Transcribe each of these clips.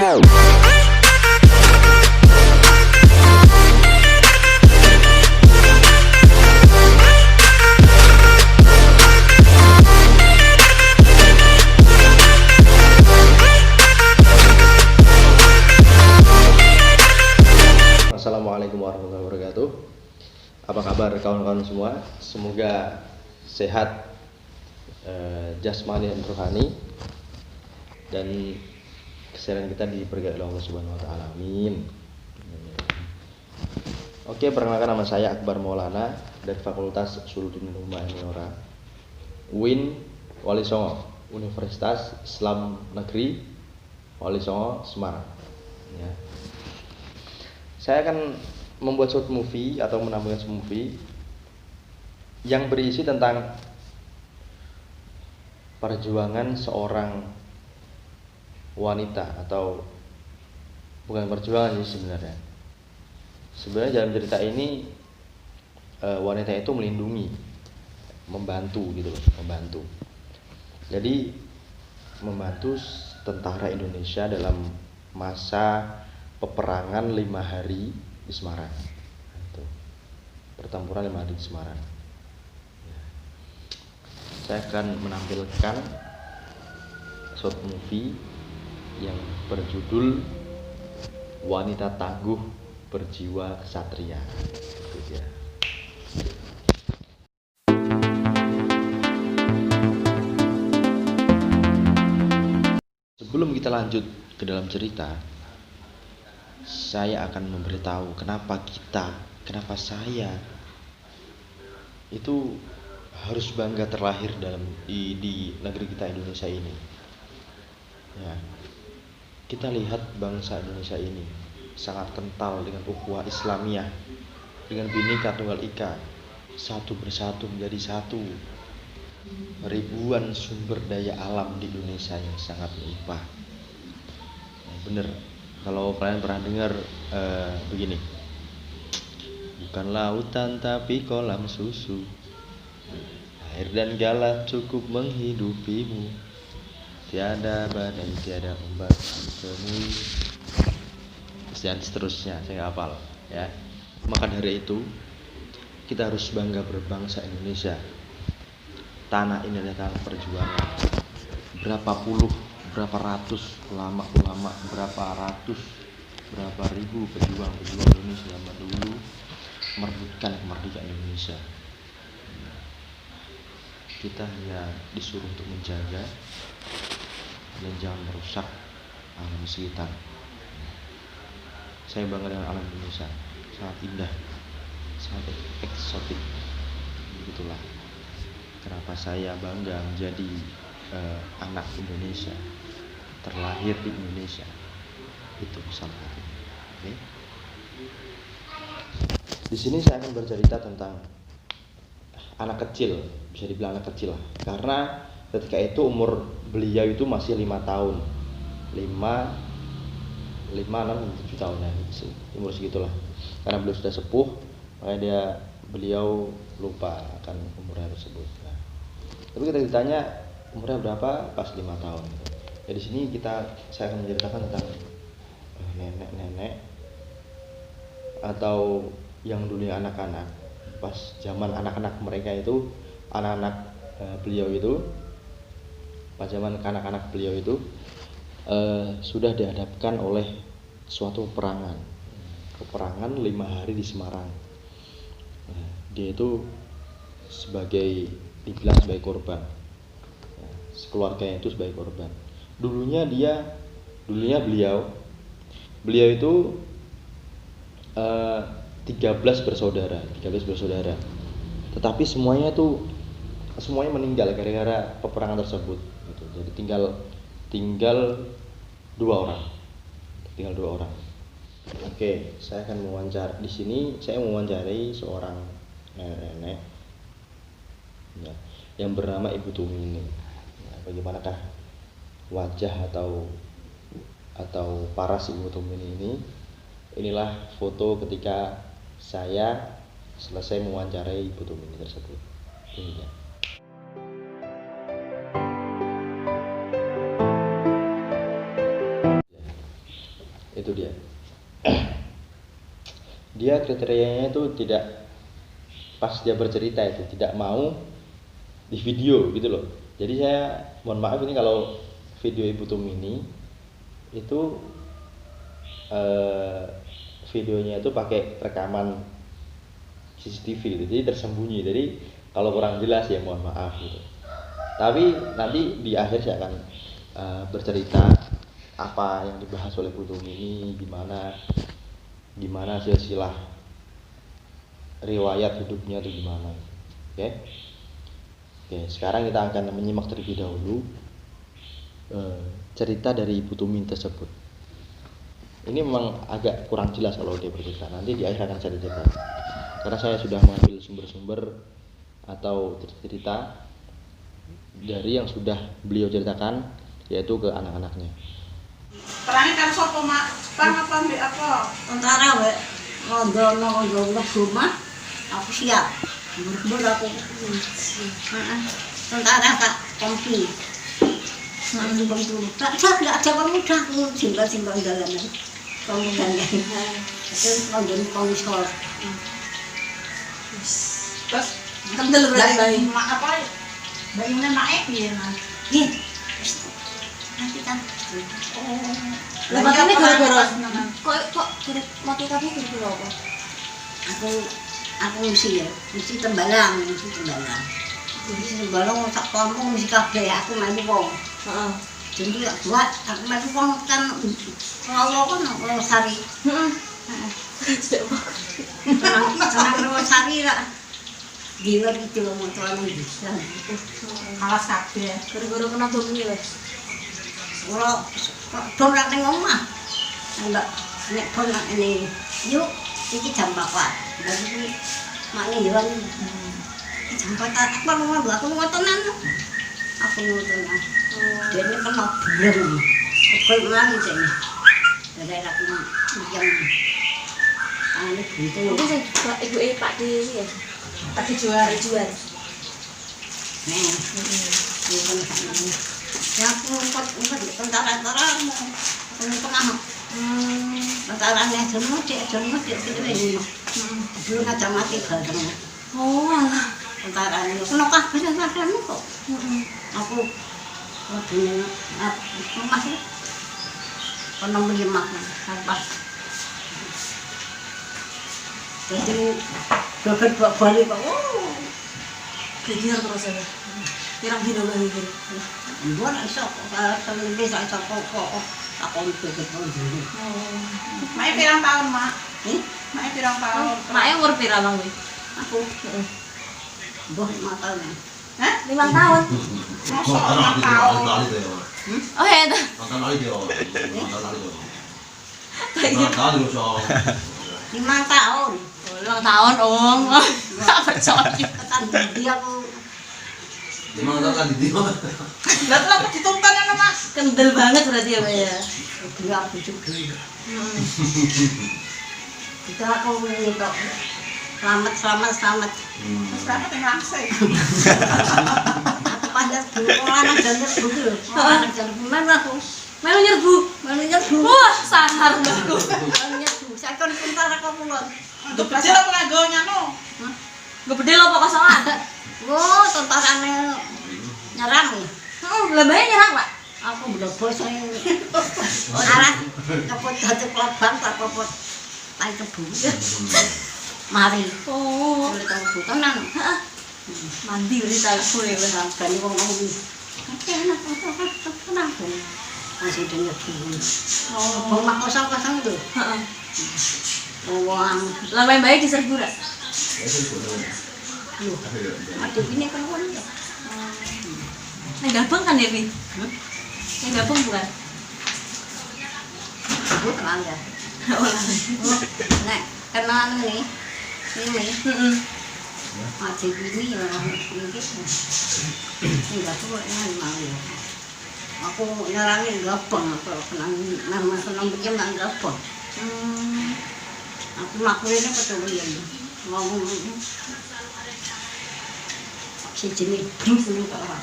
Assalamualaikum warahmatullahi wabarakatuh. Apa kabar kawan-kawan semua? Semoga sehat jasmani dan rohani, dan kesehatan kita diberkahi oleh Allah Subhanahu wa taala. Amin. Oke, perkenalkan, nama saya Akbar Maulana dari Fakultas Suluddin Humaniora UIN Wali Songo, Universitas Islam Negeri Wali Songo, Semarang. Ya. Saya akan membuat short movie atau menampilkan short movie yang berisi tentang perjuangan seorang wanita, atau bukan perjuangan sih sebenarnya. Sebenarnya dalam cerita ini wanita itu melindungi, membantu gitu loh, membantu. Jadi membantu tentara Indonesia dalam masa peperangan 5 hari di Semarang. Pertempuran 5 hari di Semarang. Saya akan menampilkan short movie yang berjudul Wanita Tangguh Berjiwa Kesatria. Itu dia. Sebelum kita lanjut ke dalam cerita, saya akan memberitahu kenapa saya itu harus bangga terlahir di negeri kita Indonesia ini. Ya, kita lihat bangsa Indonesia ini sangat kental dengan ukhuwah Islamiyah, dengan Bhinneka Tunggal Ika, satu bersatu menjadi satu. Ribuan sumber daya alam di Indonesia yang sangat melimpah. Bener, kalau kalian pernah dengar begini, bukan lautan tapi kolam susu, air dan galah cukup menghidupimu, tiada badai tiada ombak temui, dan seterusnya. Saya hafal ya. Maka dari itu kita harus bangga berbangsa Indonesia. Tanah ini adalah tanah perjuangan. Berapa puluh, berapa ratus ulama, berapa ribu pejuang Indonesia zaman dulu merebutkan kemerdekaan Indonesia. Kita hanya disuruh untuk menjaga dan jangan merusak alam sekitar. Saya bangga dengan alam Indonesia, sangat indah, sangat eksotik. Begitulah kenapa saya bangga menjadi anak Indonesia, terlahir di Indonesia. Itu salah satu. Oke. Di sini saya akan bercerita tentang anak kecil, bisa dibilang anak kecil lah, karena ketika itu umur beliau itu masih 5 tahun, 5, 6, 7 tahun ya, umur segitulah. Karena beliau sudah sepuh, makanya beliau lupa akan umurnya tersebut. Nah, tapi kita ditanya umurnya berapa, pas 5 tahun. Ya di sini saya akan menceritakan tentang nenek-nenek atau yang dulunya anak-anak. Pas zaman anak-anak mereka itu, beliau itu, pas zaman anak-anak beliau itu sudah dihadapkan oleh suatu peperangan 5 hari di Semarang. Nah, dia itu dibilang sebagai korban. Nah, sekeluarganya itu sebagai korban. Dulunya beliau itu 13 bersaudara. Tetapi semuanya meninggal gara-gara peperangan tersebut gitu. Jadi tinggal 2 orang. Oke, saya akan mewawancarai di sini. Saya mewawancarai seorang nenek ya, yang bernama Ibu Tumini. Nah, bagaimanakah wajah atau paras Ibu Tumini ini? Inilah foto ketika saya selesai mewawancarai Ibu Tumini tersebut. Ini ya. Itu dia. Dia kriterianya itu tidak, pas dia bercerita itu tidak mau di video gitu loh. Jadi saya mohon maaf ini kalau video Ibu Tumini itu videonya itu pakai rekaman CCTV gitu, jadi tersembunyi. Jadi kalau kurang jelas ya mohon maaf gitu. Tapi nanti di akhir saya akan bercerita apa yang dibahas oleh Bu Tumini, gimana silsilah riwayat hidupnya itu gimana. Oke, sekarang kita akan menyimak terlebih dahulu cerita dari Ibu Tumini tersebut. Ini memang agak kurang jelas kalau dia bercerita. Nanti di akhir akan saya cerita. Karena saya sudah mengambil sumber-sumber atau cerita dari yang sudah beliau ceritakan, yaitu ke anak-anaknya. Terangin kan sopo mak, Bang apa mbak apa? Tentara wek ngondo rumah, aku siap. Buru aku. Tentara tak kompi. Nanti bantu. Tak ada pemuda simpel jalanan. Kemudian itu ngondo konsol. Terus Kendel berarti. mak apa? Bayinya naik ya mas. Nih. Nanti kan. Lepas ini gara-gara Kok mati kamu gara-gara apa? Aku mesti tembalang. Mesti tembalang tak kamu mesti kabeh aku melu wong. Heeh. Jadi ya buat aku melu wong kan kalau kan sari. Heeh. Tenang sari lah. Gila gitu loh motoran bisa. alas kabeh. Gara-gara kena bom ini wes. Kalau bom nak ning omah. Enggak nek bom nak ini. Yuk, iki jam 4. Jadi makne yo jam 4 aku mau aku ngotonan. Aku ngotonan. Dene kena blem. Kok lagi jane. Dari aku jam ane gitu. Itu sing ibu Pak Dewi ya. Tak dijual. Nih. Ya aku ngumpet tentara-tentara tengah. Tentaranya semua dia gitu ini. Belum ada mati bareng. Oh alah. Tentaranya kena kabeh tentaranya kok. Aku waduh masih pernah menyimak pas. Jadi babet balik kok. Geger terus ya. Pirang dino lho iki. Gua nak sok kalau bisa sok kok aku itu dulu. Mak pirang tahun mak? Ih, Mak pirang tahun? Maknya umur pira Bang kuwi? aku boh matanya. Hah? 5 tahun. Mosok 5 tahun. Oh ya itu. Mantan lali dia. Mantan lali dia. Kayak 5 tahun loh, Sob. 5 tahun. 5 tahun om. Enggak percaya. Ketan dia aku 5 tahun kan di dia. Lah kenapa dituntun ya mak? Kendel banget berarti ya Pak ya. dia aku juga. Kita aku nyetok selamat. Terus berapa yang langsung? Aku panjat dulu orang jalan dulu. Orang jalan mana aku? Melu nyerbu. Mana nyerbu? Wah, sangar mbakku. Mana nyerbu? Saya kan tentara kau pulang. Untuk kecil apa nganggonya no? Gue bedel apa kosongan? Wow, tentaranya nyerang nih. Lembahnya nyerang Pak. Aku belum bos arah kepot satu kelabang tak kepot tai kebu. Mari. Oh. Boleh tahu tenan. Mandi berarti tahu ya Bang. Sampai wong ngomong. Enak tenang. Masih dengar dulu. Oh, mak kosong-kosong itu. Heeh. Uang. Lama yang baik diserbu ra? Ada ini kan uang. Yang gabung kan ya, Bi? Yang gabung bukan? Ibu tenang ya. Nek, kenal nih. Ini. Heeh. Ada ini ya, ini gitu. Enggak tuh yang mau ya. Aku nyarangin gabung, aku kenang nama senang bikin nggak gabung. Aku makulinnya ketulian. Ngomong si jenis dulu kalau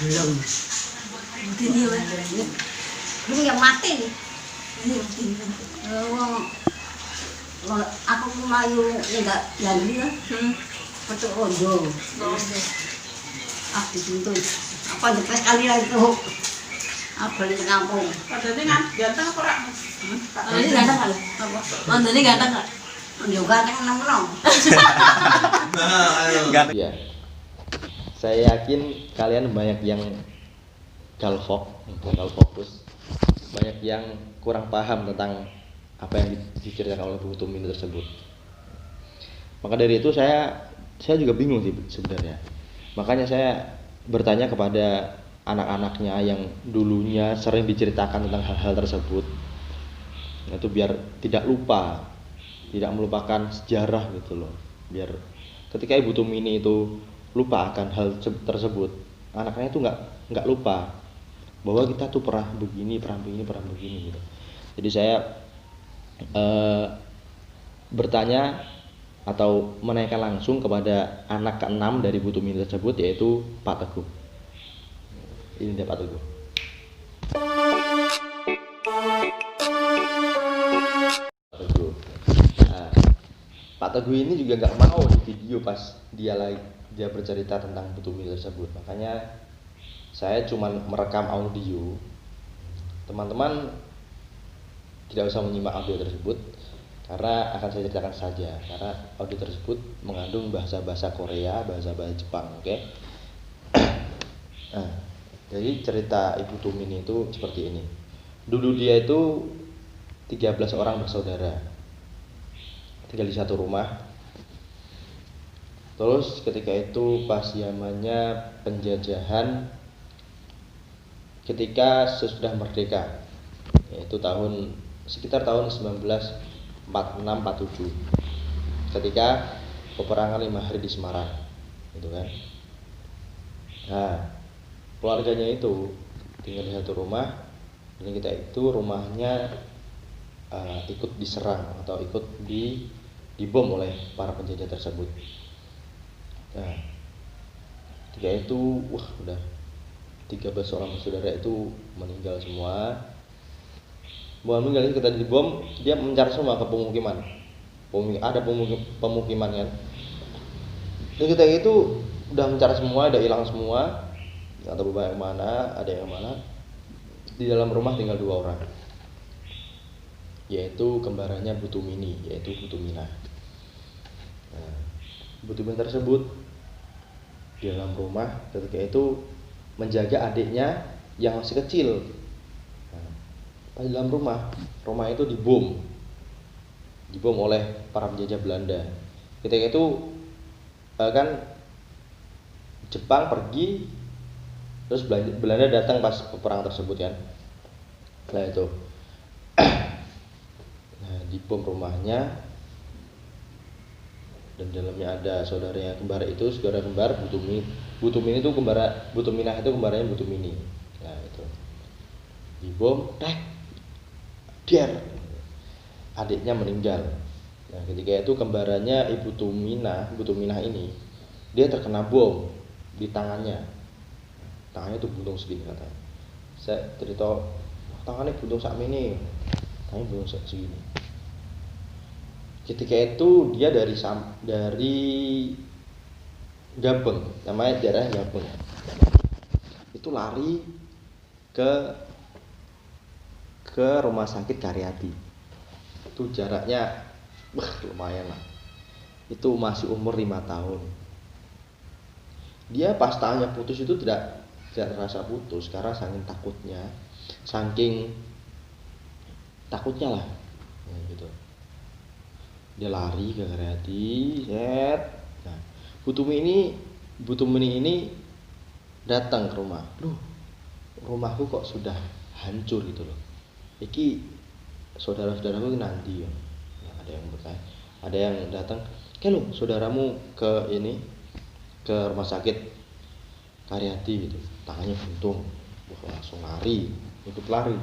belum. Mungkin dia Bang. Belum yang mati nih. Aku kemayu enggak jadi lah. Petuk ojo. Aku dituntut. Apa depan kali itu? Apa di kampung? Padahal kan ganteng apa rak? Ini ganteng kali. Mantannya ganteng kak. Juga kan nong. Nah, ayo. Ya, saya yakin kalian banyak yang gagal fokus, banyak yang kurang paham tentang apa yang diceritakan oleh Bu Tumi tersebut. Maka dari itu saya juga bingung sih sebenarnya. Makanya saya bertanya kepada anak-anaknya yang dulunya sering diceritakan tentang hal-hal tersebut, itu biar tidak lupa, tidak melupakan sejarah gitu loh. Biar ketika Ibu Tumini itu lupa akan hal tersebut, anaknya itu nggak lupa bahwa kita tuh pernah begini gitu. Jadi saya bertanya atau menanyakan langsung kepada anak ke-6 dari Bu Tumini tersebut, yaitu Pak Teguh. Ini dia Pak Teguh. Nah, Pak Teguh ini juga nggak mau di video pas dia bercerita tentang Bu Tumi tersebut. Makanya saya cuma merekam audio. Teman-teman tidak usah menyimak audio tersebut karena akan saya ceritakan saja. Karena audio tersebut mengandung bahasa-bahasa Korea, bahasa-bahasa Jepang, oke? Nah, jadi cerita Ibu Tumini itu seperti ini. Dulu dia itu 13 orang bersaudara, tinggal di satu rumah. Terus ketika itu pas zamannya penjajahan, ketika sesudah merdeka, yaitu sekitar tahun 1946-47, ketika peperangan 5 hari di Semarang, gitu kan. Nah, keluarganya itu tinggal di satu rumah, dan kita itu rumahnya ikut diserang atau ikut dibom oleh para penjajah tersebut. Nah, ketika itu udah 13 orang saudara itu meninggal semua. Bukan meninggal, kita dibom, dia mencar semua ke pemukiman. Ada pemukiman kan. Dan ketika itu udah mencar semua, udah hilang semua. Nggak tahu yang mana, ada yang mana. Di dalam rumah tinggal 2 orang, yaitu kembarannya Bu Tumini, yaitu Bu Tumina. Nah, Bu Tumina tersebut di dalam rumah ketika itu menjaga adiknya yang masih kecil. Nah, pas di dalam rumah itu dibom oleh para penjajah Belanda. Ketika itu kan Jepang pergi, terus Belanda datang pas peperangan tersebut kan. Nah itu dibom rumahnya, dan dalamnya ada saudaranya kembar itu, saudara kembar Bu Tumini itu Bu Tuminah itu kembarannya Bu Tumini. Nah itu dibom, adiknya meninggal. Nah ketika itu kembarannya Bu Tuminah ini, dia terkena bom di tangannya itu buntung segini katanya. Saya cerita tangannya buntung sakmene, tangannya buntung segini. Ketika itu dia dari Gabeng, namanya daerah Gabeng. Itu lari ke rumah sakit Karyadi. Itu jaraknya lumayan lah. Itu masih umur 5 tahun. Dia pas tangannya putus itu tidak terasa putus karena saking takutnya lah. Nah, gitu. Dia lari ke Karyadi, Nah, Bu Tumini ini datang ke rumah. Rumahku kok sudah hancur gitu loh. Iki saudara-saudaraku nanti ya. Nah, ada yang bertanya, ada yang datang, "Lo saudaramu ke rumah sakit Karyadi gitu. Tangannya buntung." Wah, langsung lari, ikut lari.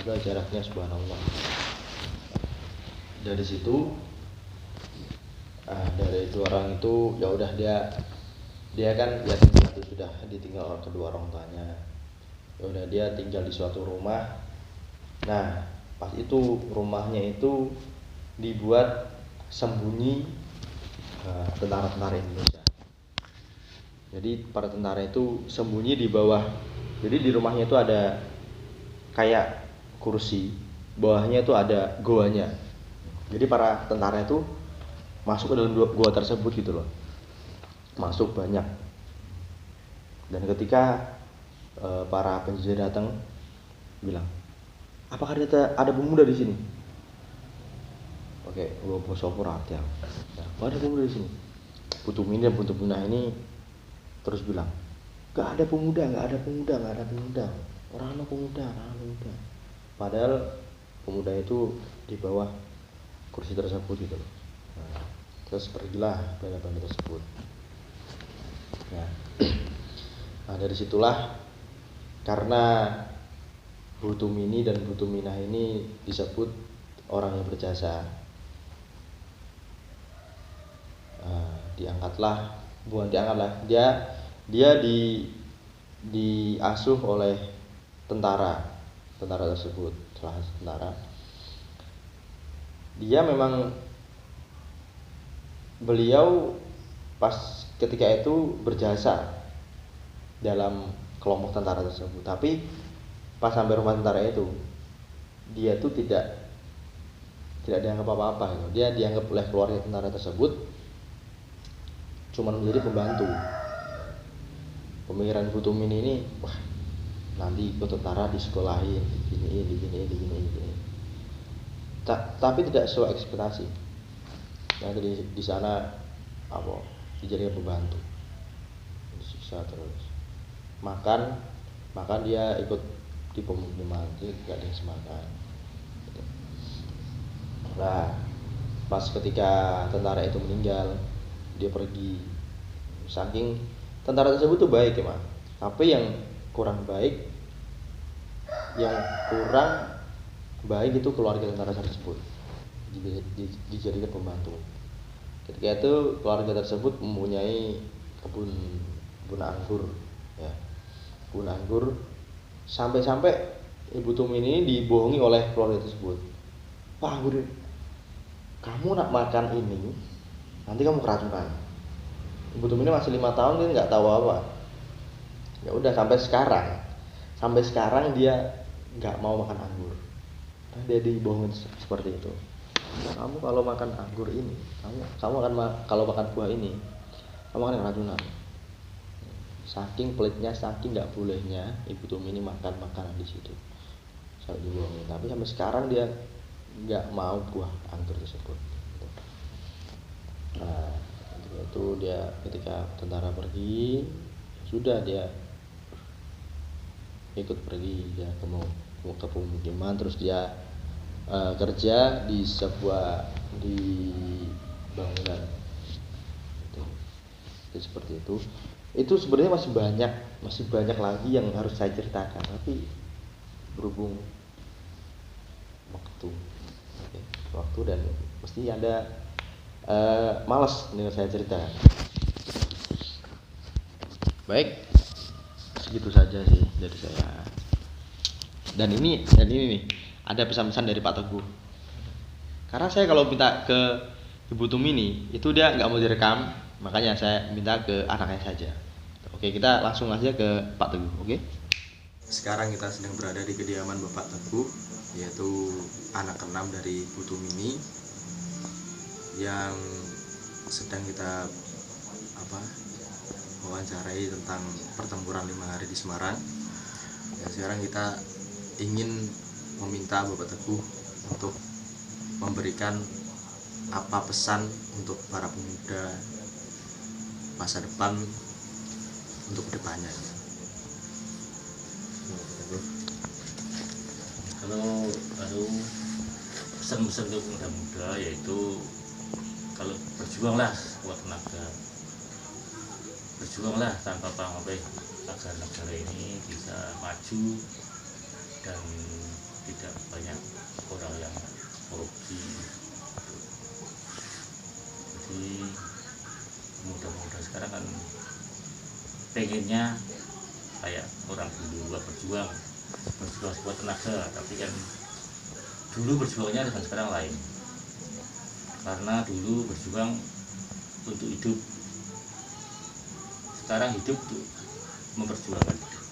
Ada jaraknya subhanallah. Dari situ dari itu orang itu ya udah dia kan yatim piatu, sudah ditinggal kedua orang tuanya. Ya udah dia tinggal di suatu rumah. Nah, Pas itu rumahnya itu dibuat sembunyi tentara-tentara Indonesia. Jadi para tentara itu sembunyi di bawah. Jadi di rumahnya itu ada kayak kursi, bawahnya itu ada goanya. Jadi para tentara itu masuk ke dalam goa tersebut gitu loh. Masuk banyak. Dan ketika para penjajah datang bilang, apakah ada pemuda di sini? Oke, gua bosopor hati. Nah, ada pemuda di sini. Putumini dan Putumina ini terus bilang, gak ada pemuda. Orang pemuda. Padahal pemuda itu di bawah kursi tersebut gitu loh. Nah, terus pergilah bela-bela tersebut. Nah, dari situlah karena Putumini dan Putumina ini disebut orang yang berjasa. Dia diasuh oleh tentara tersebut, salah satu tentara. Dia memang beliau pas ketika itu berjasa dalam kelompok tentara tersebut, tapi pas sampai rumah tentara itu dia tuh tidak dianggap apa-apa gitu. Dia dianggap oleh keluarga tentara tersebut cuman menjadi pembantu. Pemikiran Putumini ini, wah nanti ikut tentara disekolahin, diginiin. Tapi tidak sesuai ekspektasi. Jadi di sana dijadikan pembantu, disiksa terus. Makan dia ikut di pemukiman, tidak ada yang semakan. Nah, pas ketika tentara itu meninggal, dia pergi. Saking tentara tersebut tuh baik ya, tapi yang kurang baik itu keluarga tentara tersebut dijadikan pembantu. Ketika itu keluarga tersebut mempunyai kebun anggur, ya, kebun anggur, sampai Ibu Tumini ini dibohongi oleh keluarga tersebut. Wah, kamu nak makan ini, nanti kamu keracunan. Ibu Tumini masih 5 tahun, dia nggak tahu apa. Ya udah sampai sekarang dia nggak mau makan anggur. Dia dibohongin seperti itu. Kamu kalau makan anggur ini, kamu akan kalau makan buah ini, kamu akan keracunan. Saking pelitnya, saking nggak bolehnya Ibu Tumini makan makanan di situ. Saya dibohongin. Tapi sampai sekarang dia nggak mau buah anggur tersebut. Nah, itu dia ketika tentara pergi, sudah dia ikut pergi ya ke pemukiman, terus dia kerja di bangunan itu seperti itu sebenarnya masih banyak lagi yang harus saya ceritakan, tapi berhubung waktu dan mesti ada malas dengan saya ceritakan. Baik, segitu saja sih dari saya. Dan ini nih, ada pesan-pesan dari Pak Teguh. Karena saya kalau minta ke Ibu Tumini itu dia nggak mau direkam, makanya saya minta ke anaknya saja. Oke, kita langsung aja ke Pak Teguh. Oke. Sekarang kita sedang berada di kediaman Bapak Teguh, yaitu anak ke-6 dari Ibu Tumini yang sedang kita wawancarai tentang pertempuran 5 hari di Semarang. Dan sekarang kita ingin meminta Bapak Teguh untuk memberikan apa pesan untuk para pemuda masa depan untuk kedepannya. Kalau pesan-pesan untuk muda-muda yaitu kalau berjuanglah kuat tenaga, berjuanglah tanpa pamrih agar negara ini bisa maju dan tidak banyak orang yang korupsi. Jadi muda-muda sekarang kan pengennya kayak orang dulu berjuang kuat tenaga, tapi kan dulu berjuangnya dengan sekarang lain. Karena dulu berjuang untuk hidup, sekarang hidup untuk memperjuangkan hidup.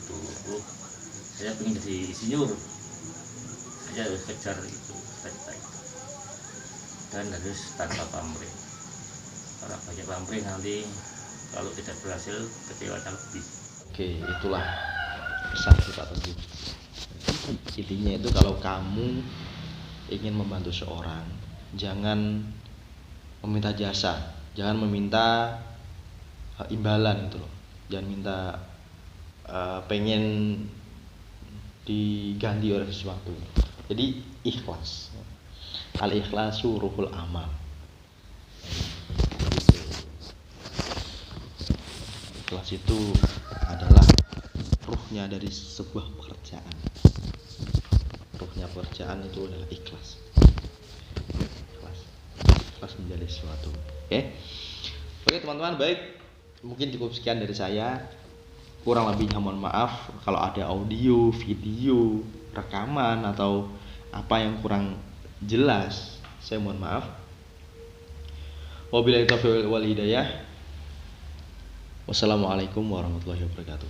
Untuk saya ingin jadi insinyur, saya harus kejar itu cita-cita itu, dan harus tanpa pamrih. Karena banyak pamrih nanti kalau tidak berhasil kecewanya lebih. Oke, itulah pesan Pak Teguh. Intinya itu kalau kamu ingin membantu seorang, jangan meminta jasa, jangan meminta imbalan gitu loh. Jangan minta pengen diganti oleh sesuatu. Jadi ikhlas. Al-ikhlasu ruhul amal. Ikhlas itu adalah ruhnya dari sebuah pekerjaan. Ruhnya pekerjaan itu adalah ikhlas. Ikhlas menjadi sesuatu. Oke teman-teman, baik, mungkin cukup sekian dari saya. Kurang lebihnya mohon maaf kalau ada audio, video, rekaman atau apa yang kurang jelas, saya mohon maaf. Wabillahi taufiq wal hidayah. Wassalamualaikum warahmatullahi wabarakatuh.